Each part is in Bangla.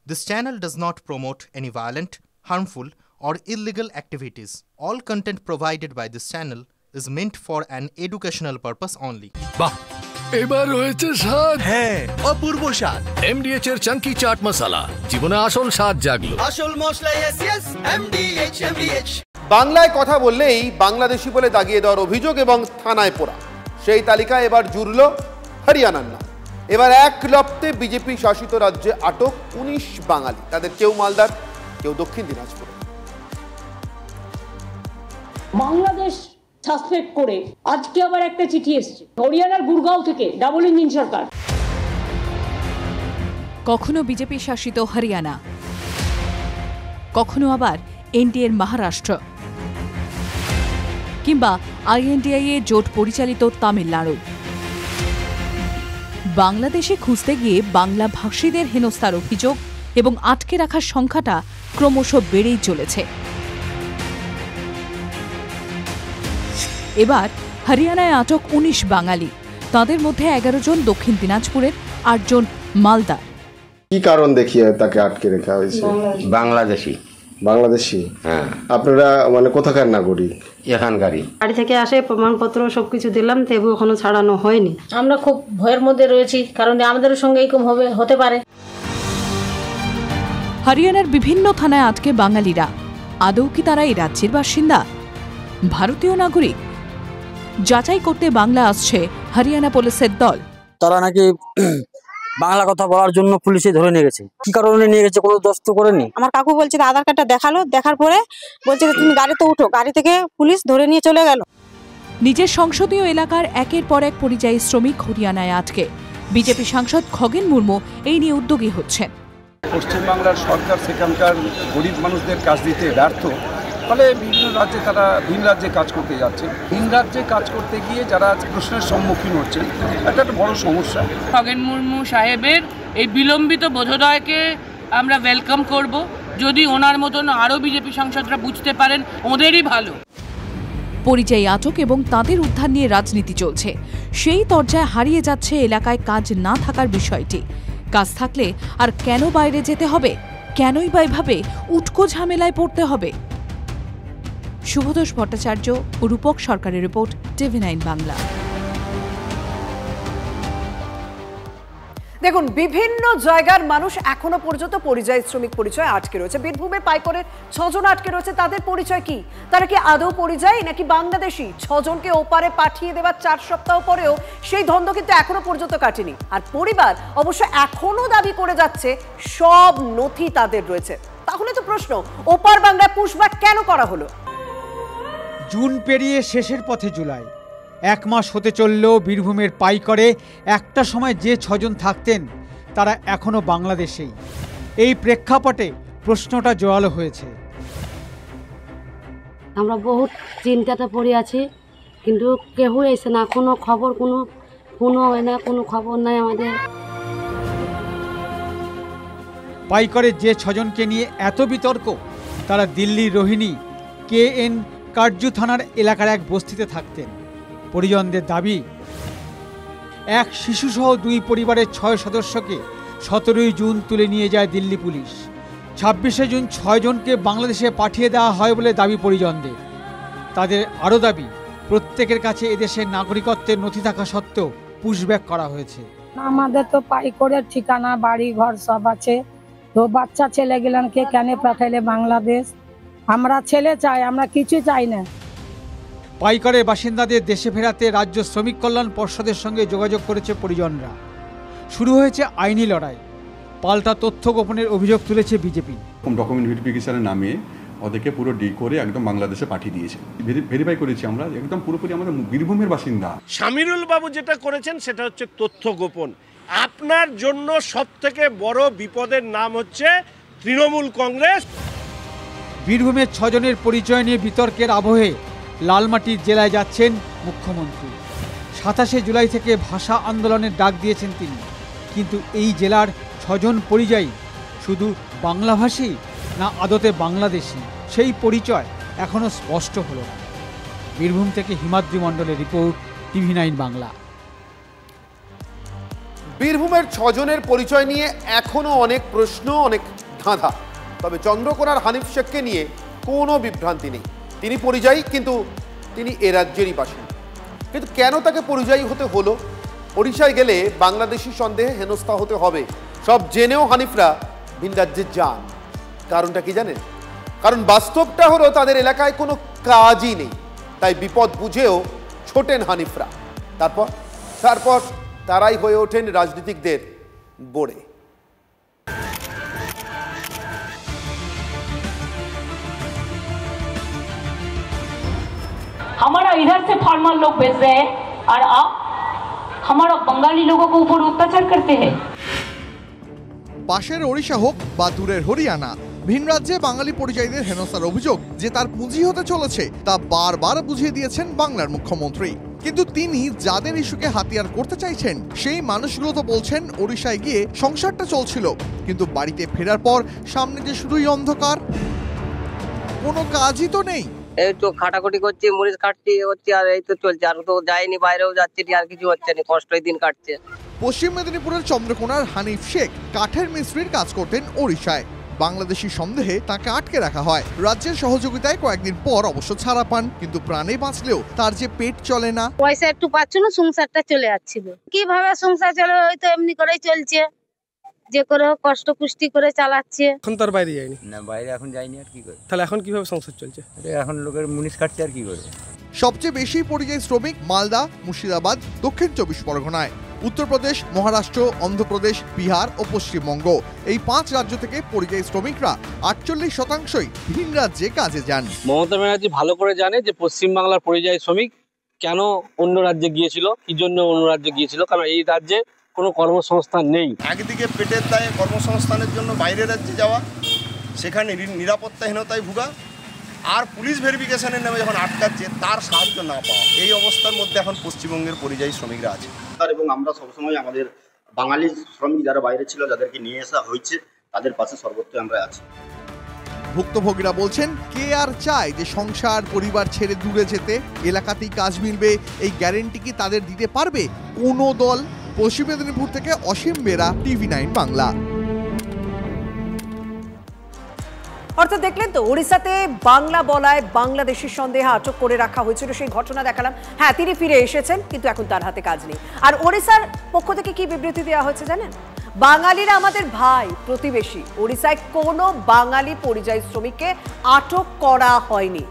This channel does not promote any violent, harmful, or illegal activities. All content provided by this channel is meant for an educational purpose only. বাহ, এবার হয়েছে স্বাদ। হ্যাঁ, অপূর্ব স্বাদ। MDH এর চাঙ্কি চাট মশলা, জীবনে আসল স্বাদ জাগলো। আসল মশলা yes MDH। বাংলায় কথা বললেই বাংলাদেশি বলে দাগিয়ে দেওয়ার অভিযোগ এবং থানায় পোড়া, সেই তালিকায় এবার জুড়ল হরিয়ানার নাম। এবার এক লপ্তে বিজেপি শাসিত রাজ্যে আটক 19 বাঙালি। তাদের কেউ মালদার, কেউ দক্ষিণ দিনাজপুর। বাংলাদেশ সাসপেক্ট করে আজকে আবার একটা চিঠি এসেছে হরিয়ানার গুরগাঁও থেকে, ডাবল ইঞ্জিন সরকার। কখনো বিজেপি শাসিত হরিয়ানা, কখনো আবার এনডিএর মহারাষ্ট্র, কিংবা INDI এ জোট পরিচালিত তামিলনাড়ু। বাংলাদেশে খুঁজতে গিয়ে বাংলা ভাষীদের হেনস্থার অভিযোগ এবং আটকে রাখার সংখ্যাটা ক্রমশ বেড়েই চলেছে। এবার হরিয়ানায় আটক 19 বাঙালি, তাদের মধ্যে 11 জন দক্ষিণ দিনাজপুরের, 8 জন মালদা। কি কারণ দেখিয়ে তাকে আটকে রাখা হয়েছে? বাংলাদেশি। হ্যাঁ। আপনারা মানে কোথাকার নাগরিক? এখানকারই। বাড়ি থেকে আসে প্রমাণপত্র সবকিছু দিলাম, তবু এখনো ছাড়ানো হয়নি। আমরা খুব ভয়ের মধ্যে রয়েছি, কারণ আমাদের সঙ্গে এরকম হতে পারে। হরিয়ানার বিভিন্ন থানায় আটকে বাঙালিরা, আদৌ কি তারা এই রাজ্যের বাসিন্দা, ভারতীয় নাগরিক? যাচাই করতে বাংলা আসছে হরিয়ানা পুলিশের দল। তারা নাকি বাংলা কথা বলার জন্য পুলিশে ধরে নিয়ে গেছে। কি কারণে নিয়ে গেছে কোনো দোষ তো করেনি। আমার কাকু বলছে আধার কার্ডটা দেখালো, দেখার পরে বলছে তুমি গাড়িতে উঠো, গাড়ি থেকে পুলিশ ধরে নিয়ে চলে গেল। নিজের সংসদীয় এলাকার একের পর এক পরিযায়ী শ্রমিক হরিয়ানায় আটকে বিজেপি সাংসদ খগেন মুর্মু এই নিয়ে উদ্যোগী হচ্ছেন। পশ্চিমবাংলার সরকার সেখানকার গরিব মানুষদের কাজ দিতে ব্যর্থ, ফলে বিভিন্ন রাজ্যে তারা ভিন রাজ্যে কাজ করতে যাচ্ছে। ভিন রাজ্যে কাজ করতে গিয়ে যারা প্রশ্নের সম্মুখীন হচ্ছেন, এটা একটা বড় সমস্যা। খগেন মুর্মু সাহেবের এই বিলম্বিত বোধোদয়কে আমরা ওয়েলকাম করব। যদি ওনার মতন আরও বিজেপি সাংসদরা বুঝতে পারেন, ওদেরই ভালো। পরিযায়ী আটক এবং তাদের উদ্ধার নিয়ে রাজনীতি চলছে। সেই তরজায় হারিয়ে যাচ্ছে এলাকায় কাজ না থাকার বিষয়টি। কাজ থাকলে আর কেন বাইরে যেতে হবে? কেনই বা এভাবে উটকো ঝামেলায় পড়তে হবে? শুভতোষ ভট্টাচার্য ও রূপক সরকারের রিপোর্ট, TV9 বাংলা। দেখুন, বিভিন্ন জায়গার মানুষ এখনো পর্যন্ত পরিযায়ী শ্রমিক পরিচয় আটকে রয়েছে। বীরভূমের পাইকরের 6 জন আটকে রয়েছে। তাদের পরিচয় কি? তারা কি আদৌ পরিযায়ী নাকি বাংলাদেশি? 6 জনকে ওপারে পাঠিয়ে দেওয়ার 4 সপ্তাহ পরেও সেই দ্বন্দ্ব কিন্তু এখনো পর্যন্ত কাটেনি। আর পরিবার অবশ্য এখনো দাবি করে যাচ্ছে সব নথি তাদের রয়েছে। তাহলে তো প্রশ্ন, ওপার বাংলায় পুশব্যাক কেন করা হলো? জুন পেরিয়ে শেষের পথে জুলাই, 1 মাস হতে চলল। বীরভূমের পাইকরে একটা সময় যে 6 জন থাকতেন তারা এখনো বাংলাদেশেই। এই প্রেক্ষাপটে প্রশ্নটা জোরালো হয়েছে। আমরা বহুত চিন্তাতে পড়ে আছি, কিন্তু কেউ এসে না, কোনো খবর, কোনো হয় না, কোনো খবর নাই আমাদের। পাইকরে যে 6 জনকে নিয়ে এত বিতর্ক, তারা দিল্লির রোহিণী KN কার্জু থানার এলাকার এক বস্তিতে থাকতেন। পরিজনদের দাবি, এক শিশুসহ 2 পরিবারের 6 সদস্যকে 17 জুন তুলে নিয়ে যায় দিল্লি পুলিশ। 26 জুন 6 জনকে বাংলাদেশে পাঠিয়ে দেওয়া হয় বলে দাবি পরিজনদের। তাদের আরও দাবি, প্রত্যেকের কাছে এদেশের নাগরিকত্বের নথি থাকা সত্ত্বেও পুশব্যাক করা হয়েছে। আমাদের তো পাইকরের ঠিকানা, বাড়ি ঘর সব আছে, তো বাচ্চা ছেলেগুলোকে কেন পাঠাইলে বাংলাদেশ? আমরা ছেলে চাই, আমরা কিছু চাই না। পাইকরের বাসিন্দাদের দেশে ফেরাতে রাজ্য শ্রমিক কল্যাণ পর্ষদের সঙ্গে যোগাযোগ করেছে পরিজনরা। শুরু হয়েছে আইনি লড়াই। পাল্টা তথ্য গোপনের অভিযোগ তুলেছে বিজেপি। ডকুমেন্ট ভেরিফিকেশনের নামে ওদেরকে পুরো ডি করে একদম বাংলাদেশে পাঠিয়ে দিয়েছে। ভেরিফাই করেছি আমরা, একদম পুরোপুরি আমাদের বীরভূমের বাসিন্দা। শামিরুল বাবু যেটা করেছেন সেটা হচ্ছে তথ্য গোপন। আপনার জন্য সবথেকে বড় বিপদের নাম হচ্ছে তৃণমূল কংগ্রেস। বীরভূমের 6 জনের পরিচয় নিয়ে বিতর্কের আবহে লালমাটির জেলায় যাচ্ছেন মুখ্যমন্ত্রী। 27 জুলাই থেকে ভাষা আন্দোলনের ডাক দিয়েছেন তিনি। কিন্তু এই জেলার 6 জন পরিযায়ী শুধু বাংলাভাষী না আদতে বাংলাদেশি, সেই পরিচয় এখনো স্পষ্ট হলো না। বীরভূম থেকে হিমাদ্রি মণ্ডলের রিপোর্ট, TV9 বাংলা। বীরভূমের 6 জনের পরিচয় নিয়ে এখনো অনেক প্রশ্ন, অনেক ধাঁধা। তবে চন্দ্রকোনার হানিফ শেখকে নিয়ে কোনো বিভ্রান্তি নেই। তিনি পরিযায়ী, কিন্তু তিনি এ রাজ্যেরই বাসিন্দা। কিন্তু কেন তাকে পরিযায়ী হতে হলো? ওড়িশায় গেলে বাংলাদেশি সন্দেহে হেনস্থা হতে হবে, সব জেনেও হানিফরা ভিন রাজ্যে যান। কারণটা কি জানেন? কারণ বাস্তবটা হলো তাদের এলাকায় কোনো কাজই নেই, তাই বিপদ বুঝেও ছোটেন হানিফরা। তারপর তারাই হয়ে ওঠেন রাজনীতিকদের বোড়ে। हमारा इधर से फार्मर लोग बेच रहे हैं और आप हमारा बंगाली लोगों को ऊपर अत्याचार करते हैं। পাশের ওড়িশা হোক বা দূরের হরিয়ানা, ভিন রাজ্যে বাঙালি পরিযায়ীদের হেনস্থার অভিযোগ যে তার পুঁজি হতে চলেছে তা বারবার বুঝিয়ে দিয়েছেন বাংলার মুখ্যমন্ত্রী। কিন্তু তিনি যাদের ইস্যুকে হাতিয়ার করতে চাইছেন সেই মানুষগুলো তো বলছেন ওড়িশায় গিয়ে সংসারটা চলছিল, কিন্তু বাড়িতে ফেরার পর সামনে যে শুধুই অন্ধকার, কোনো কাজই তো নেই। এই তো খাটাখুটি করছি, মরিচ কাটছি হচ্ছে, আর এই তো চলছে, আর তো যাইনি, বাইরেও যাচ্ছে, আর কিছু হচ্ছে না, কষ্টই দিন কাটছে। পশ্চিম মেদিনীপুরের চন্দ্রকোনার হানিফ শেখ কাঠের মিস্ত্রির কাজ করতেন ওড়িশায়। বাংলাদেশি সন্দেহে তাকে আটকে রাখা হয়। রাজ্যের সহযোগিতায় কয়েকদিন পর অবশ্য ছাড়া পান, কিন্তু প্রাণে বাঁচলেও তার যে পেট চলে না। পয়সা একটু পাচ্ছ না, সংসারটা চলে যাচ্ছিল। কিভাবে সংসার চলে? ওই তো এমনি করেই চলছে, যে করে কষ্ট কুষ্টি করে চালাচ্ছে। এখন তার বাইরে যায়নি না, বাইরে এখন যায়নি, আর কি করে? তাহলে এখন কিভাবে সংসার চলছে? এখন লোকের মুনিশ কাটছে, আর কি করে? সবচেয়ে বেশি পরিযায়ী শ্রমিক মালদা, মুর্শিদাবাদ, দক্ষিণ 24 পরগনায়। উত্তরপ্রদেশ, মহারাষ্ট্র, অন্ধ্রপ্রদেশ, বিহার ও পশ্চিমবঙ্গ, এই 5 রাজ্য থেকে পরিযায়ী শ্রমিকরা 48%ই ভিন রাজ্যে কাজে যান। মমতা ব্যানার্জি ভালো করে জানে যে পশ্চিমবাংলার পরিযায়ী শ্রমিক কেন অন্য রাজ্যে গিয়েছিল, কি জন্য অন্য রাজ্যে গিয়েছিল, কারণ এই রাজ্যে কোনো কর্মসংস্থান নেই। একদিকে পেটের দায়ে কর্মসংস্থানের জন্য বাইরের রাজ্যে যাওয়া, সেখানে নিরাপত্তাহীনতায় ভুগা, আর পুলিশ ভেরিফিকেশনের নামে যখন আটকাচ্ছে তার সাহায্য না পাওয়া, এই অবস্থার মধ্যে এখন পশ্চিমবঙ্গের পরিযায়ী শ্রমিকরা আছে। এবং আমরা সবসময় আমাদের বাঙালি শ্রমিক যারা বাইরে ছিল, যাদেরকে নিয়ে আসা হয়েছে, তাদের পাশে সর্বত্র আমরা আছি। ভুক্তভোগীরা বলছেন, কে আর চায় যে সংসার পরিবার ছেড়ে দূরে যেতে? এলাকাতেই কাজ মিলবে, এই গ্যারেন্টি কি তাদের দিতে পারবে কোনো দল? পশ্চিম মেদিনীপুর থেকে অসীম বেরা, TV9 বাংলা। অর্থাৎ দেখলেন তো, ওড়িশাতে বাংলা বলায় বাংলাদেশের সন্দেহে আটক করে রাখা হয়েছিল, সেই ঘটনা দেখালাম। হ্যাঁ, তিনি ফিরে এসেছেন, কিন্তু এখন তার হাতে কাজ নেই। আর ওড়িশার পক্ষ থেকে কি বিবৃতি দেওয়া হয়েছে জানেন? বাঙালিরা আমাদের ভাই, প্রতিবেশী। ওড়িশায় কোনো বাঙালি পরিযায়ী শ্রমিককে আটক করা হয়নি।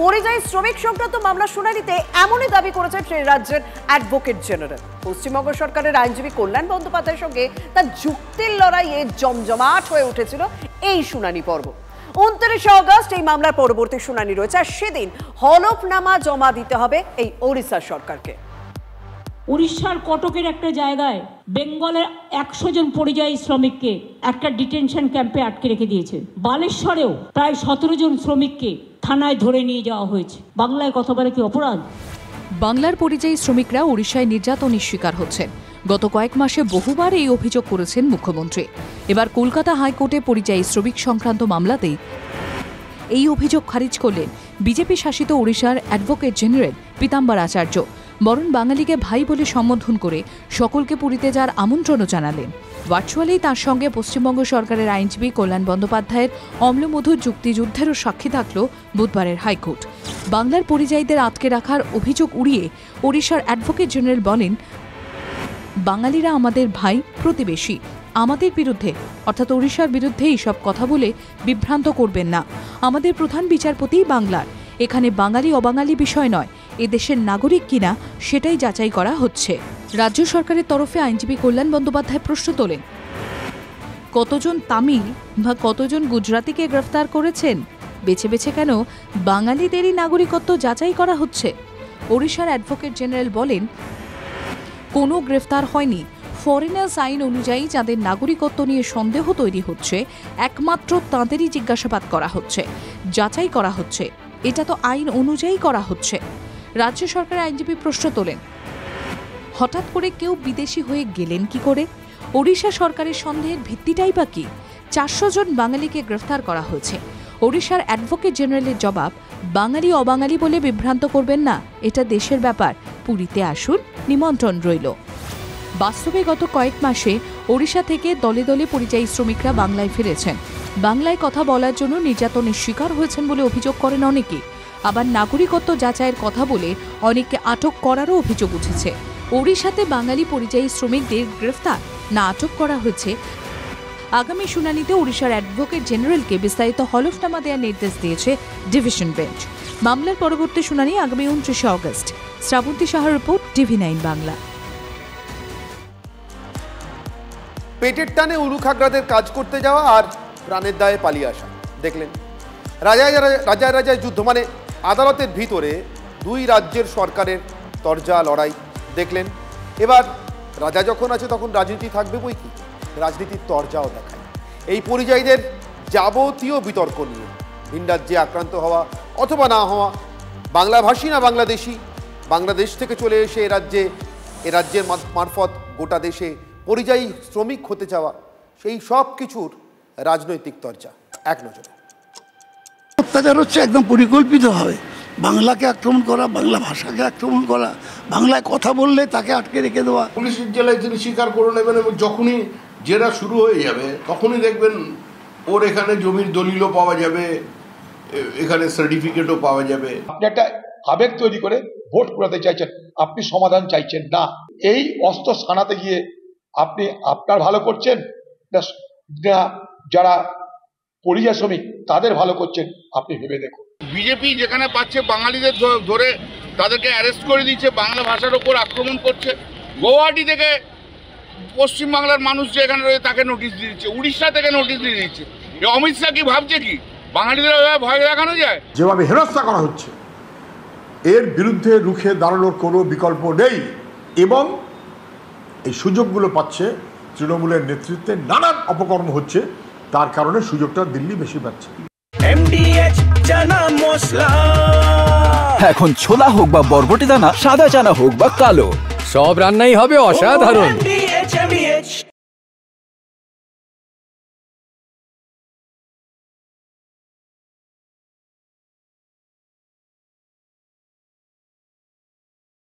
পরিযায়ী শ্রমিক সংক্রান্ত মামলা শুনানিতে এমনই দাবি করেছেন সেই রাজ্যের অ্যাডভোকেট জেনারেল। পশ্চিমবঙ্গ সরকারের আইনজীবী কল্যাণ বন্দ্যোপাধ্যায়ের সঙ্গে তার যুক্তির লড়াইয়ে জমজমাট হয়ে উঠেছিল এই শুনানি পর্ব। 29 আগস্ট এই মামলার পরবর্তী শুনানি রয়েছে, আর সেদিন হলফনামা জমা দিতে হবে এই ওড়িশা সরকারকে। উড়িষ্যার কটকের একটা জায়গায় বেঙ্গলের 100 জন পরিযায়ী শ্রমিককে একটা ডিটেনশন ক্যাম্পে আটকে রেখে দিয়েছে। বালেশ্বরেও প্রায় 17 জন শ্রমিককে থানায় ধরে নিয়ে যাওয়া হয়েছে। বাংলায় কথা বলে কি অপরাধ? বাংলার পরিযায়ী শ্রমিকরা ওড়িশায় নির্যাতনের শিকার হচ্ছেন। গত কয়েক মাসে বহুবার এই অভিযোগ করেছেন মুখ্যমন্ত্রী। এবার কলকাতা হাইকোর্টে পরিযায়ী শ্রমিক সংক্রান্ত মামলাতেই এই অভিযোগ খারিজ করলেন বিজেপি শাসিত ওড়িশার অ্যাডভোকেট জেনারেল পীতাম্বর আচার্য। বরং বাঙালিকে ভাই বলে সম্বোধন করে সকলকে পুরীতে যাওয়ার আমন্ত্রণও জানালেন। ভার্চুয়ালি তার সঙ্গে পশ্চিমবঙ্গ সরকারের আইনজীবী কল্যাণ বন্দ্যোপাধ্যায়ের অম্লমধুর যুক্তিযুদ্ধেরও সাক্ষী থাকল বুধবারের হাইকোর্ট। বাংলার পরিযায়ীদের আটকে রাখার অভিযোগ উড়িয়ে ওড়িশার অ্যাডভোকেট জেনারেল বলেন, বাঙালিরা আমাদের ভাই, প্রতিবেশী। আমাদের বিরুদ্ধে অর্থাৎ ওড়িশার বিরুদ্ধে এইসব কথা বলে বিভ্রান্ত করবেন না। আমাদের প্রধান বিচারপতি বাংলার। এখানে বাঙালি অবাঙালি বিষয় নয়, এদেশের নাগরিক কিনা সেটাই যাচাই করা হচ্ছে। রাজ্য সরকারের তরফে আইনজীবী কল্যাণ বন্দ্যোপাধ্যায় প্রশ্ন তোলেন, কতজন তামিল বা কতজন গুজরাতিকে গ্রেফতার করেছেন? বেছে বেছে কেন বাঙালিদেরই নাগরিকত্ব যাচাই করা হচ্ছে? ওড়িশার অ্যাডভোকেট জেনারেল বলেন, কোনো গ্রেফতার হয়নি। ফরেনার্স আইন অনুযায়ী যাদের নাগরিকত্ব নিয়ে সন্দেহ তৈরি হচ্ছে, একমাত্র তাঁদেরই জিজ্ঞাসাবাদ করা হচ্ছে, যাচাই করা হচ্ছে। এটা তো আইন অনুযায়ী করা হচ্ছে। রাজ্য সরকারের আইনজীবী প্রশ্ন তোলেন, হঠাৎ করে কেউ বিদেশি হয়ে গেলেন কি করে? ওড়িশা সরকারের সন্দেহের ভিত্তিটাই বা কি? 400 জন বাঙালিকে গ্রেফতার করা হয়েছে। ওড়িশার অ্যাডভোকেট জেনারেলের জবাব, বাঙালি অবাঙালি বলে বিভ্রান্ত করবেন না, এটা দেশের ব্যাপার। পুরীতে আসুন, নিমন্ত্রণ রইল। বাস্তবে গত কয়েক মাসে ওড়িশা থেকে দলে দলে পরিযায়ী শ্রমিকরা বাংলায় ফিরেছেন। বাংলায় কথা বলার জন্য নির্যাতনের শিকার হয়েছেন বলে অভিযোগ করেন অনেকে। আবার নাগরিকত্ব যাচাইয়ের কথা বলে অনেককে আটক করারও অভিযোগ উঠেছে। ওড়িশাতে বাঙালি পরিযায়ী শ্রমিকদের গ্রেফতার না আটক করা হয়েছে। আগামী শুনানিতে ওড়িশার অ্যাডভোকেট জেনারেলকে বিস্তারিত হলফনামা দেওয়ার নির্দেশ দিয়েছে ডিভিশন বেঞ্চ। মামলার পরবর্তী শুনানি আগামী 29 অগস্ট। শ্রাবন্তী সাহার রিপোর্ট, TV9 বাংলা। পেটের টানে উলুখাগড়াদের কাজ করতে যাওয়া আর প্রাণের দায়ে পালিয়ে আসা দেখলেন। রাজায় রাজায় যুদ্ধ, মানে আদালতের ভিতরে দুই রাজ্যের সরকারের তরজা লড়াই দেখলেন। এবার রাজা যখন আছে তখন রাজনীতি থাকবে বই কি, রাজনীতির তরজাও দেখায়। এই পরিযায়ীদের যাবতীয় বিতর্ক নিয়ে ভিন রাজ্যে আক্রান্ত হওয়া অথবা না হওয়া, বাংলাভাষী না বাংলাদেশি, বাংলাদেশ থেকে চলে এসে এ রাজ্যের মারফত গোটা দেশে পরিযায়ী শ্রমিক হতে চাওয়া, সেই সব কিছুর রাজনৈতিক তরজা এক নজরে। অত্যাচার হচ্ছে একদম পরিকল্পিতভাবে, বাংলাকে আক্রমণ করা, বাংলা ভাষাকে আক্রমণ করা, বাংলায় কথা বললে তাকে আটকে রেখে দেওয়া। পুলিশের জেলায় তিনি স্বীকার করে নেবেন এবং যখনই জেরা শুরু হয়ে যাবে তখনই দেখবেন ওর এখানে জমির দলিলও পাওয়া যাবে, এখানে সার্টিফিকেটও পাওয়া যাবে। আপনি একটা আবেগ তৈরি করে ভোট করাতে চাইছেন, আপনি সমাধান চাইছেন না। এই অস্ত্র সানাতে গিয়ে আপনি আপনার ভালো করছেন না যারা পরিযায়ী শ্রমিক তাদের ভালো করছেন, আপনি ভেবে দেখুন। বিজেপি যেখানে পাচ্ছে বাঙালিদের ধরে তাদেরকে অ্যারেস্ট করে দিচ্ছে, বাংলা ভাষার ওপর আক্রমণ করছে। গৌহাটি থেকে পশ্চিমবাংলার মানুষ যে এখানে রয়েছে তাকে নোটিশ দিয়ে দিচ্ছে, উড়িষ্যা থেকে নোটিশ দিয়ে দিচ্ছে। অমিত শাহ কি ভাবছে কি বাঙালিদের ভয় দেখানো যায়? যেভাবে হেনস্থা করা হচ্ছে এর বিরুদ্ধে রুখে দাঁড়ানোর কোনো বিকল্প নেই এবং এই সুযোগগুলো পাচ্ছে তৃণমূলের নেতৃত্বে নানান অপকর্ম হচ্ছে, তার কারণে সুযোগটা দিল্লি বেশি পাচ্ছে। এখন ছোলা হোক বা বরবটি দানা, সাদা চানা হোক বা কালো, সব রান্নাই হবে অসাধারণ।